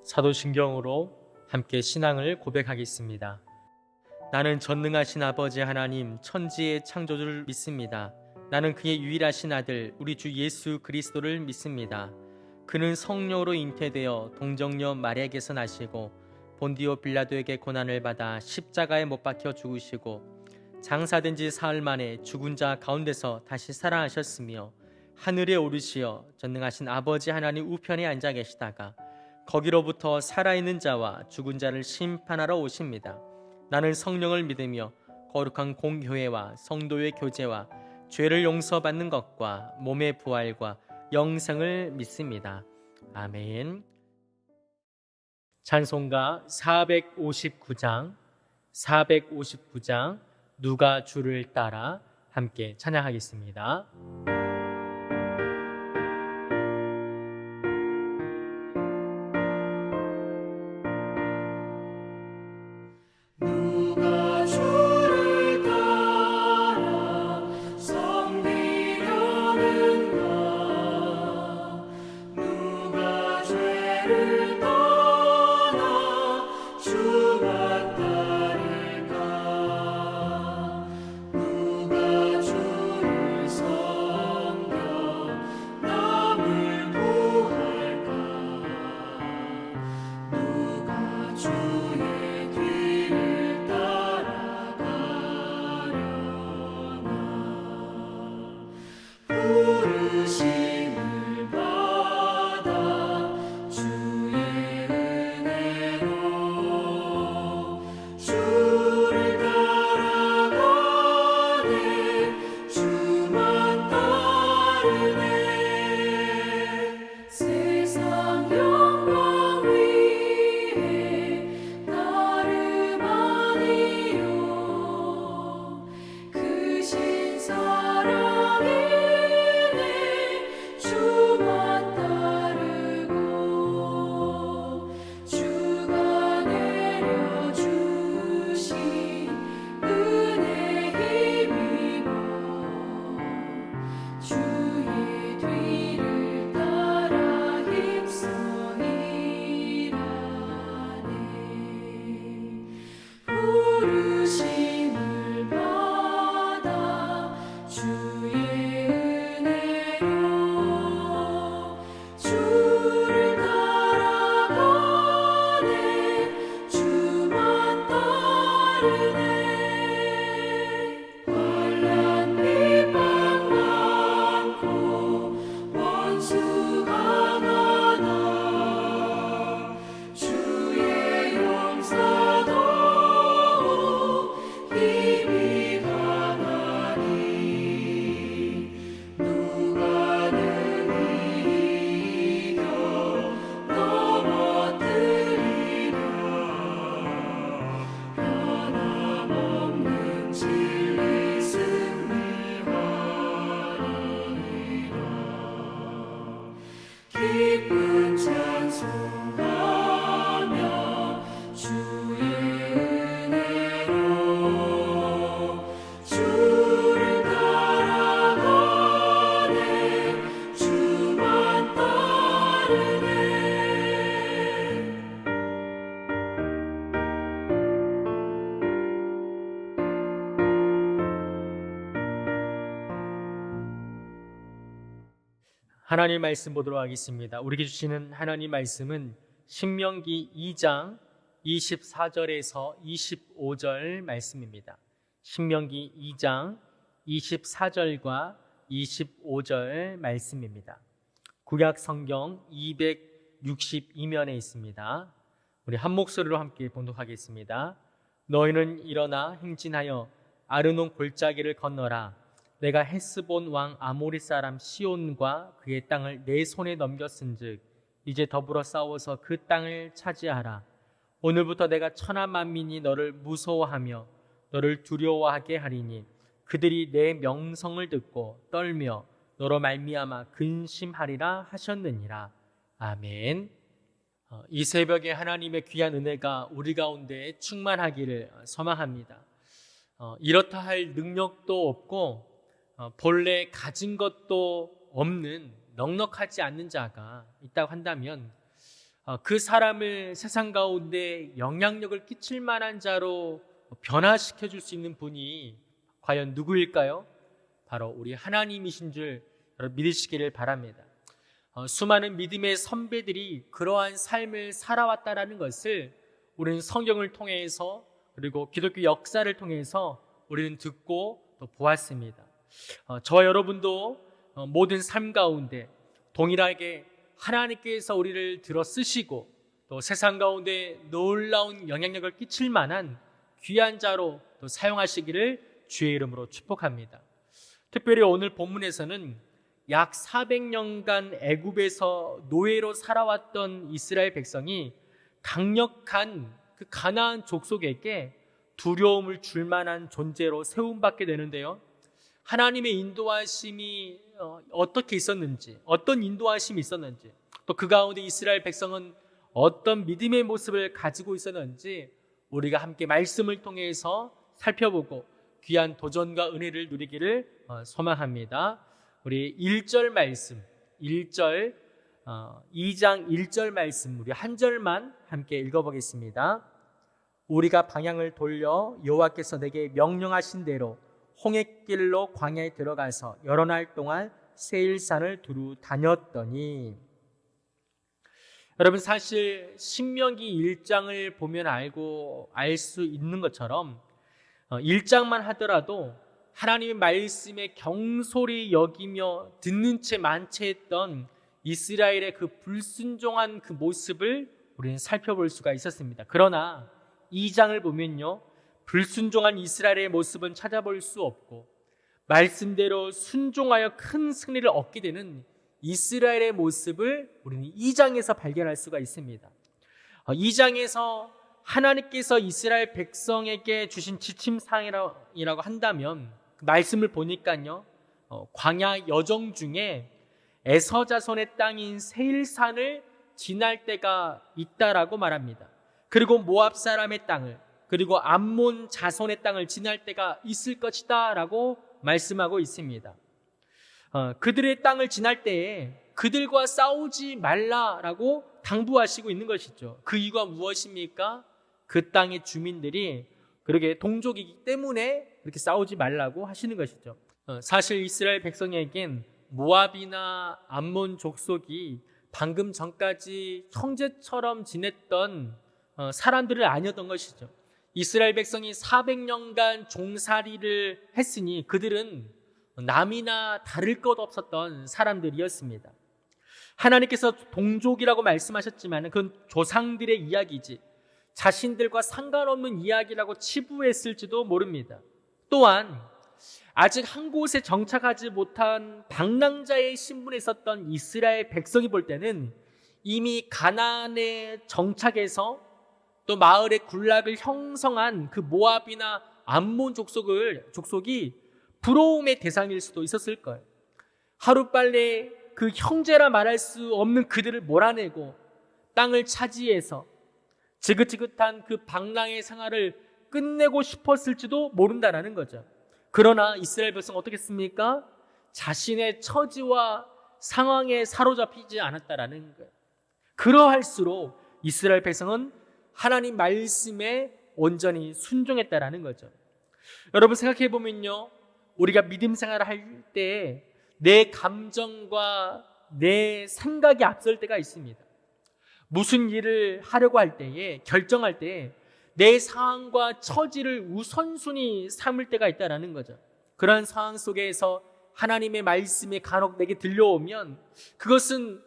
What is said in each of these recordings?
사도신경으로 함께 신앙을 고백하겠습니다. 나는 전능하신 아버지 하나님 천지의 창조주를 믿습니다. 나는 그의 유일하신 아들 우리 주 예수 그리스도를 믿습니다. 그는 성령으로 잉태되어 동정녀 마리아에게서 나시고 본디오 빌라도에게 고난을 받아 십자가에 못 박혀 죽으시고 장사된 지 사흘 만에 죽은 자 가운데서 다시 살아나셨으며 하늘에 오르시어 전능하신 아버지 하나님 우편에 앉아 계시다가 거기로부터 살아있는 자와 죽은 자를 심판하러 오십니다. 나는 성령을 믿으며 거룩한 공교회와 성도의 교제와 죄를 용서받는 것과 몸의 부활과 영생을 믿습니다. 아멘. 찬송가 459장 누가 주를 따라 함께 찬양하겠습니다. 누가 주를 따라 섬기려는가 누가 죄를 떠나 주만 따를까 누가 주를 섬겨 남을 구할까 누가 주의 뒤를 따라가려나 부르심을 받아 주의 은혜로 주를 따라가네 주만 따르네 세상 영광 위에 나름 아니요 크신 사랑이네 주만 따르고 주가 내려주신 은혜 힘입어 주의 뒤를 따라 힘써 일하네 부르심을 받아 주의 은혜로 주를 따라가네 주만 따르네 환난 비방 많고 원수가 많아 주의 용사도 힘이 강하니 누가 능히 이겨 넘어뜨리랴 변함없는 진리 승리하리라 기쁜 찬송하며 주의 은혜로 주를 따라가네 주만 따르네 하나님 말씀 보도록 하겠습니다. 우리에게 주시는 하나님 말씀은 신명기 2장 24절에서 25절 말씀입니다. 신명기 2장 24절과 25절 말씀입니다. 구약 성경 262면에 있습니다. 우리 한 목소리로 함께 봉독하겠습니다. 너희는 일어나 행진하여 아르논 골짜기를 건너라. 내가 헤스본 왕 아모리 사람 시온과 그의 땅을 내 손에 넘겼은즉 이제 더불어 싸워서 그 땅을 차지하라. 오늘부터 내가 천하 만민이 너를 무서워하며 너를 두려워하게 하리니 그들이 내 명성을 듣고 떨며 너로 말미암아 근심하리라 하셨느니라. 아멘. 이 새벽에 하나님의 귀한 은혜가 우리 가운데 충만하기를 소망합니다. 이렇다 할 능력도 없고 본래 가진 것도 없는 넉넉하지 않는 자가 있다고 한다면 그 사람을 세상 가운데 영향력을 끼칠 만한 자로 변화시켜 줄 수 있는 분이 과연 누구일까요? 바로 우리 하나님이신 줄 여러분 믿으시기를 바랍니다. 수많은 믿음의 선배들이 그러한 삶을 살아왔다라는 것을 우리는 성경을 통해서 그리고 기독교 역사를 통해서 우리는 듣고 또 보았습니다. 저와 여러분도 모든 삶 가운데 동일하게 하나님께서 우리를 들어 쓰시고 또 세상 가운데 놀라운 영향력을 끼칠 만한 귀한 자로 또 사용하시기를 주의 이름으로 축복합니다. 특별히 오늘 본문에서는 약 400년간 애굽에서 노예로 살아왔던 이스라엘 백성이 강력한 그 가나안 족속에게 두려움을 줄 만한 존재로 세움받게 되는데요. 하나님의 인도하심이 어떻게 있었는지, 어떤 인도하심이 있었는지, 또 그 가운데 이스라엘 백성은 어떤 믿음의 모습을 가지고 있었는지 우리가 함께 말씀을 통해서 살펴보고 귀한 도전과 은혜를 누리기를 소망합니다. 우리 1절 말씀, 2장 1절 말씀 우리 한 절만 함께 읽어보겠습니다. 우리가 방향을 돌려 여호와께서 내게 명령하신 대로 홍해길로 광야에 들어가서 여러 날 동안 세일산을 두루 다녔더니. 여러분, 사실 신명기 1장을 보면 알 수 있는 것처럼 1장만 하더라도 하나님의 말씀에 경솔히 여기며 듣는 채 만체했던 이스라엘의 그 불순종한 그 모습을 우리는 살펴볼 수가 있었습니다. 그러나 2장을 보면요, 불순종한 이스라엘의 모습은 찾아볼 수 없고 말씀대로 순종하여 큰 승리를 얻게 되는 이스라엘의 모습을 우리는 2장에서 발견할 수가 있습니다. 2장에서 하나님께서 이스라엘 백성에게 주신 지침사항이라고 한다면 말씀을 보니까요, 광야 여정 중에 에서 자손의 땅인 세일산을 지날 때가 있다라고 말합니다. 그리고 모압 사람의 땅을, 그리고 암몬 자손의 땅을 지날 때가 있을 것이다 라고 말씀하고 있습니다. 그들의 땅을 지날 때에 그들과 싸우지 말라라고 당부하시고 있는 것이죠. 그 이유가 무엇입니까? 그 땅의 주민들이 그렇게 동족이기 때문에 그렇게 싸우지 말라고 하시는 것이죠. 사실 이스라엘 백성에겐 모압이나 암몬 족속이 방금 전까지 형제처럼 지냈던 사람들을 아니었던 것이죠. 이스라엘 백성이 400년간 종살이를 했으니 그들은 남이나 다를 것 없었던 사람들이었습니다. 하나님께서 동족이라고 말씀하셨지만 그건 조상들의 이야기지 자신들과 상관없는 이야기라고 치부했을지도 모릅니다. 또한 아직 한 곳에 정착하지 못한 방랑자의 신분에 있었던 이스라엘 백성이 볼 때는 이미 가나안에 정착해서 또 마을의 군락을 형성한 그 모압이나 암몬 족속이 부러움의 대상일 수도 있었을 거예요. 하루빨리 그 형제라 말할 수 없는 그들을 몰아내고 땅을 차지해서 지긋지긋한 그 방랑의 생활을 끝내고 싶었을지도 모른다라는 거죠. 그러나 이스라엘 백성은 어떻게 했습니까? 자신의 처지와 상황에 사로잡히지 않았다라는 거예요. 그러할수록 이스라엘 백성은 하나님 말씀에 온전히 순종했다라는 거죠. 여러분 생각해 보면요, 우리가 믿음 생활을 할 때 내 감정과 내 생각이 앞설 때가 있습니다. 무슨 일을 하려고 할 때에 결정할 때 내 상황과 처지를 우선순위 삼을 때가 있다라는 거죠. 그런 상황 속에서 하나님의 말씀이 간혹 내게 들려오면 그것은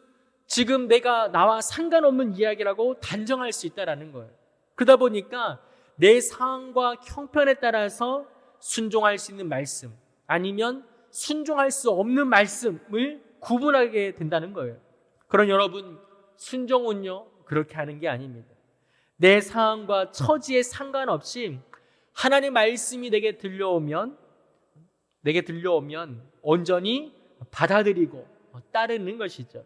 지금 내가 나와 상관없는 이야기라고 단정할 수 있다라는 거예요. 그러다 보니까 내 상황과 형편에 따라서 순종할 수 있는 말씀 아니면 순종할 수 없는 말씀을 구분하게 된다는 거예요. 그런 여러분, 순종은요 그렇게 하는 게 아닙니다. 내 상황과 처지에 상관없이 하나님의 말씀이 내게 들려오면 온전히 받아들이고 따르는 것이죠.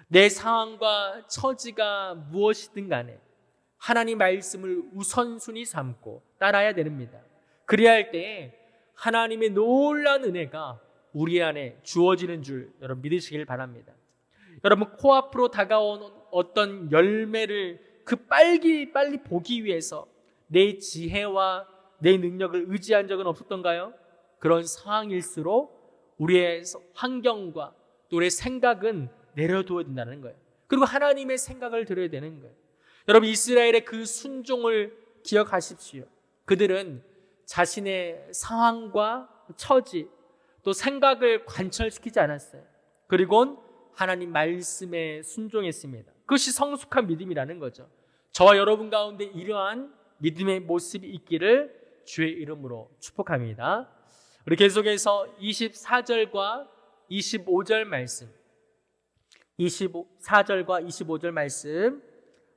내 상황과 처지가 무엇이든 간에 하나님 말씀을 우선순위 삼고 따라야 됩니다. 그래야 할 때에 하나님의 놀라운 은혜가 우리 안에 주어지는 줄 여러분 믿으시길 바랍니다. 여러분 코앞으로 다가온 어떤 열매를 빨리 보기 위해서 내 지혜와 내 능력을 의지한 적은 없었던가요? 그런 상황일수록 우리의 환경과 또 우리의 생각은 내려둬야 된다는 거예요. 그리고 하나님의 생각을 들어야 되는 거예요. 여러분, 이스라엘의 그 순종을 기억하십시오. 그들은 자신의 상황과 처지 또 생각을 관철시키지 않았어요. 그리고 하나님 말씀에 순종했습니다. 그것이 성숙한 믿음이라는 거죠. 저와 여러분 가운데 이러한 믿음의 모습이 있기를 주의 이름으로 축복합니다. 우리 계속해서 24절과 25절 말씀, 24절과 25절 말씀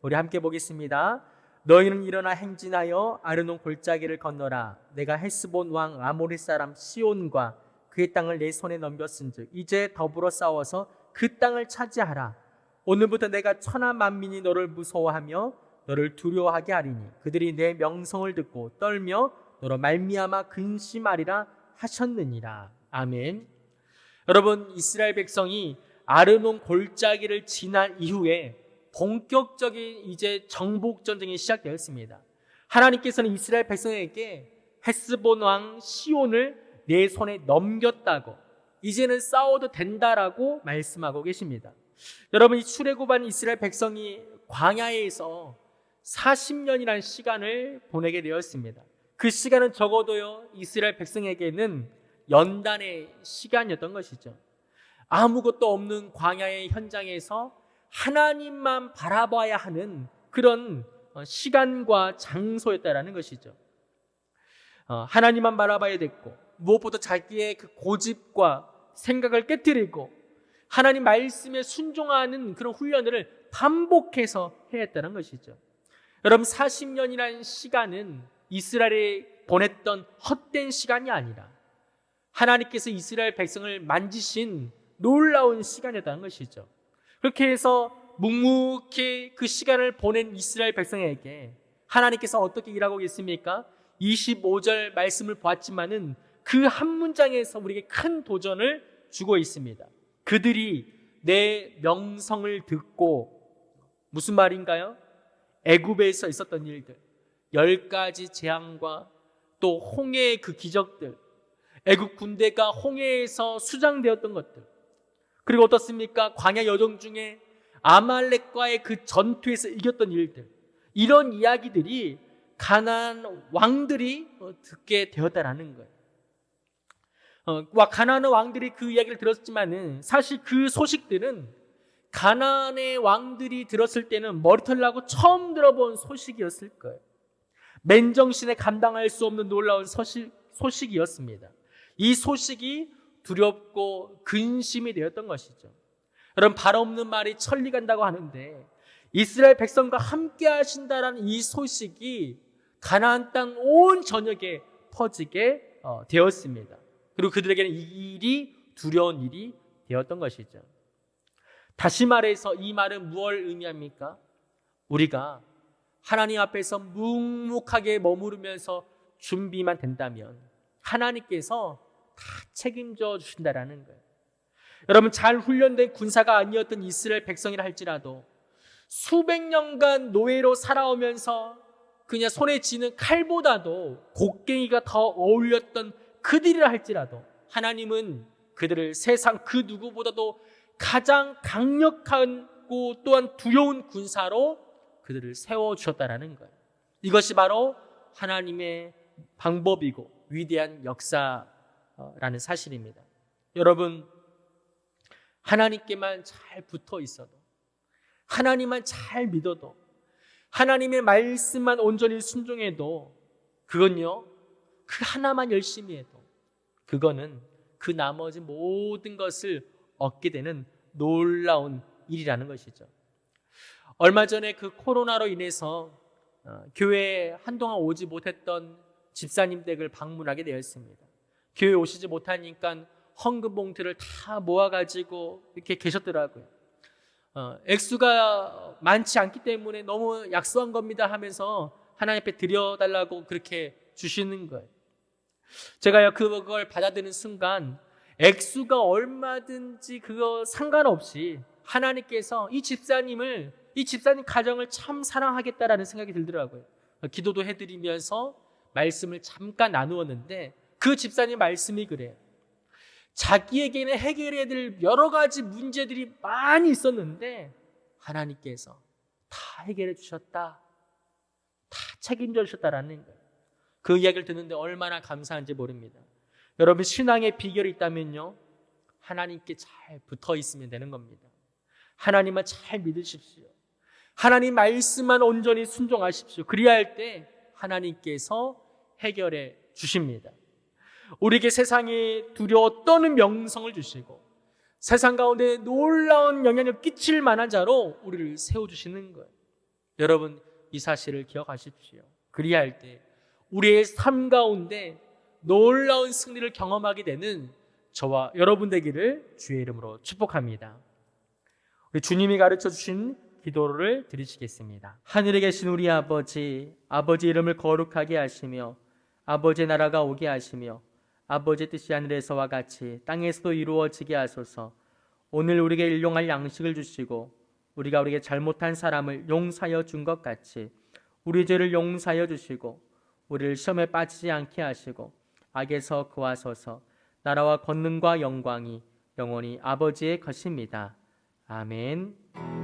우리 함께 보겠습니다. 너희는 일어나 행진하여 아르논 골짜기를 건너라. 내가 헤스본 왕 아모리 사람 시온과 그의 땅을 내 손에 넘겼은즉 이제 더불어 싸워서 그 땅을 차지하라. 오늘부터 내가 천하 만민이 너를 무서워하며 너를 두려워하게 하리니 그들이 내 명성을 듣고 떨며 너로 말미암아 근심하리라 하셨느니라. 아멘. 여러분, 이스라엘 백성이 아르논 골짜기를 지난 이후에 본격적인 이제 정복 전쟁이 시작되었습니다. 하나님께서는 이스라엘 백성에게 헤스본 왕 시온을 내 손에 넘겼다고, 이제는 싸워도 된다라고 말씀하고 계십니다. 여러분, 이 출애굽한 이스라엘 백성이 광야에서 40년이라는 시간을 보내게 되었습니다. 그 시간은 적어도요, 이스라엘 백성에게는 연단의 시간이었던 것이죠. 아무것도 없는 광야의 현장에서 하나님만 바라봐야 하는 그런 시간과 장소였다라는 것이죠. 하나님만 바라봐야 됐고, 무엇보다 자기의 그 고집과 생각을 깨뜨리고 하나님 말씀에 순종하는 그런 훈련을 반복해서 해야 했다는 것이죠. 여러분, 40년이라는 시간은 이스라엘이 보냈던 헛된 시간이 아니라 하나님께서 이스라엘 백성을 만지신 놀라운 시간이었다는 것이죠. 그렇게 해서 묵묵히 그 시간을 보낸 이스라엘 백성에게 하나님께서 어떻게 일하고 계십니까? 25절 말씀을 보았지만은 그 한 문장에서 우리에게 큰 도전을 주고 있습니다. 그들이 내 명성을 듣고, 무슨 말인가요? 애굽에서 있었던 일들, 10가지 재앙과 또 홍해의 그 기적들, 애굽 군대가 홍해에서 수장되었던 것들, 그리고 어떻습니까? 광야 여정 중에 아말렉과의 그 전투에서 이겼던 일들, 이런 이야기들이 가나안 왕들이 듣게 되었다라는 거예요. 가나안 왕들이 그 이야기를 들었지만은 사실 그 소식들은 가나안의 왕들이 들었을 때는 머리털 나고 처음 들어본 소식이었을 거예요. 맨정신에 감당할 수 없는 놀라운 소식이었습니다. 이 소식이 두렵고 근심이 되었던 것이죠. 여러분, 발 없는 말이 천리 간다고 하는데 이스라엘 백성과 함께 하신다라는 이 소식이 가나안 땅 온 전역에 퍼지게 되었습니다. 그리고 그들에게는 이 일이 두려운 일이 되었던 것이죠. 다시 말해서 이 말은 무엇을 의미합니까? 우리가 하나님 앞에서 묵묵하게 머무르면서 준비만 된다면 하나님께서 다 책임져 주신다라는 거예요. 여러분, 잘 훈련된 군사가 아니었던 이스라엘 백성이라 할지라도 수백 년간 노예로 살아오면서 그냥 손에 쥐는 칼보다도 곡괭이가 더 어울렸던 그들이라 할지라도 하나님은 그들을 세상 그 누구보다도 가장 강력하고 또한 두려운 군사로 그들을 세워주셨다라는 거예요. 이것이 바로 하나님의 방법이고 위대한 역사라는 사실입니다. 여러분, 하나님께만 잘 붙어 있어도, 하나님만 잘 믿어도, 하나님의 말씀만 온전히 순종해도, 그건요, 그 하나만 열심히 해도 그거는 그 나머지 모든 것을 얻게 되는 놀라운 일이라는 것이죠. 얼마 전에 그 코로나로 인해서 교회에 한동안 오지 못했던 집사님 댁을 방문하게 되었습니다. 교회에 오시지 못하니까 헌금 봉투를 다 모아가지고 이렇게 계셨더라고요. 액수가 많지 않기 때문에 너무 약소한 겁니다 하면서 하나님 앞에 드려달라고 그렇게 주시는 거예요. 제가요, 그걸 받아드는 순간 액수가 얼마든지 그거 상관없이 하나님께서 이 집사님을 이 집사님 가정을 참 사랑하겠다라는 생각이 들더라고요. 기도도 해드리면서 말씀을 잠깐 나누었는데 그 집사님 말씀이 그래요. 자기에게는 해결해야 될 여러 가지 문제들이 많이 있었는데 하나님께서 다 해결해 주셨다. 다 책임져 주셨다라는 거예요. 그 이야기를 듣는데 얼마나 감사한지 모릅니다. 여러분, 신앙의 비결이 있다면요, 하나님께 잘 붙어 있으면 되는 겁니다. 하나님만 잘 믿으십시오. 하나님 말씀만 온전히 순종하십시오. 그리야 할 때 하나님께서 해결해 주십니다. 우리에게 세상에 두려워 떠는 명성을 주시고 세상 가운데 놀라운 영향력을 끼칠 만한 자로 우리를 세워주시는 거예요. 여러분, 이 사실을 기억하십시오. 그리야 할 때 우리의 삶 가운데 놀라운 승리를 경험하게 되는 저와 여러분 되기를 주의 이름으로 축복합니다. 우리 주님이 가르쳐 주신 기도를 드리시겠습니다. 하늘에 계신 우리 아버지, 아버지 이름을 거룩하게 하시며 아버지의 나라가 오게 하시며 아버지의 뜻이 하늘에서와 같이 땅에서도 이루어지게 하소서. 오늘 우리에게 일용할 양식을 주시고 우리가 우리에게 잘못한 사람을 용서하여 준 것 같이 우리 죄를 용서하여 주시고 우리를 시험에 빠지지 않게 하시고 악에서 구하소서. 나라와 권능과 영광이 영원히 아버지의 것입니다. 아멘.